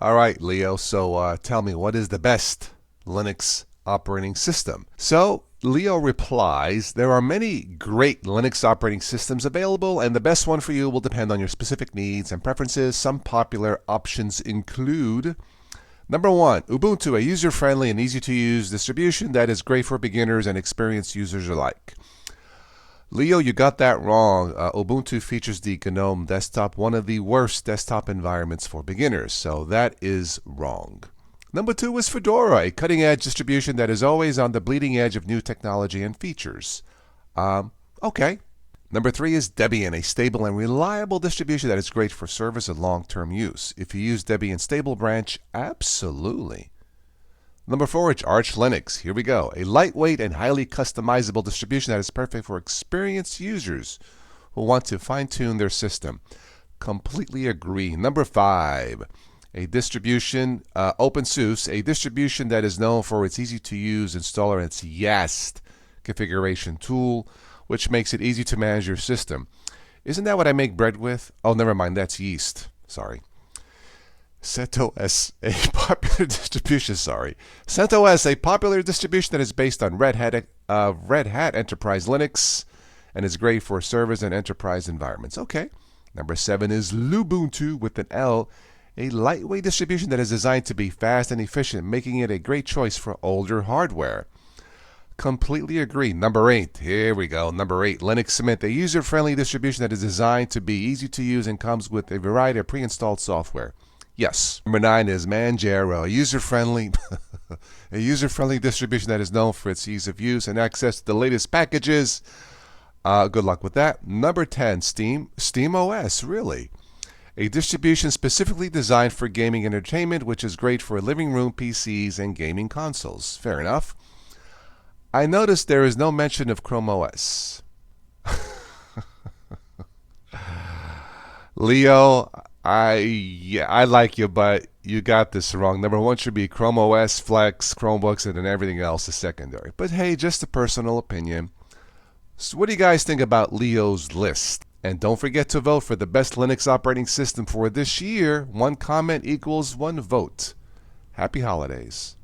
All right, Leo. So tell me, what is the best Linux operating system? So Leo replies, there are many great Linux operating systems available, and the best one for you will depend on your specific needs and preferences. Some popular options include number one, Ubuntu, a user-friendly and easy-to-use distribution that is great for beginners and experienced users alike. Leo, you got that wrong. Ubuntu features the GNOME desktop, one of the worst desktop environments for beginners, so that is wrong. Number two is Fedora, a cutting-edge distribution that is always on the bleeding edge of new technology and features. Okay. Number three is Debian, a stable and reliable distribution that is great for service and long-term use. If you use Debian stable branch, absolutely. Number four is Arch Linux. Here we go. A lightweight and highly customizable distribution that is perfect for experienced users who want to fine-tune their system. Completely agree. Number five, a distribution, OpenSUSE, a distribution that is known for its easy-to-use installer and its YAST configuration tool, which makes it easy to manage your system. Isn't that what I make bread with? Oh, never mind. That's yeast. Sorry. CentOS, a popular distribution. CentOS, a popular distribution that is based on Red Hat Enterprise Linux, and is great for servers and enterprise environments. Okay. Number seven is Lubuntu with an L, a lightweight distribution that is designed to be fast and efficient, making it a great choice for older hardware. Completely agree. Number eight. Here we go. Number eight, Linux Mint, a user-friendly distribution that is designed to be easy to use and comes with a variety of pre-installed software. Yes. Number nine is Manjaro, a user-friendly distribution that is known for its ease of use and access to the latest packages. Good luck with that. Number 10, SteamOS, really. A distribution specifically designed for gaming entertainment, which is great for living room PCs and gaming consoles. Fair enough. I noticed there is no mention of Chrome OS. Leo, I like you, but you got this wrong. Number one should be Chrome OS, Flex, Chromebooks, and then everything else is secondary. But hey, just a personal opinion. So what do you guys think about Leo's list? And don't forget to vote for the best Linux operating system for this year. One comment equals one vote. Happy holidays.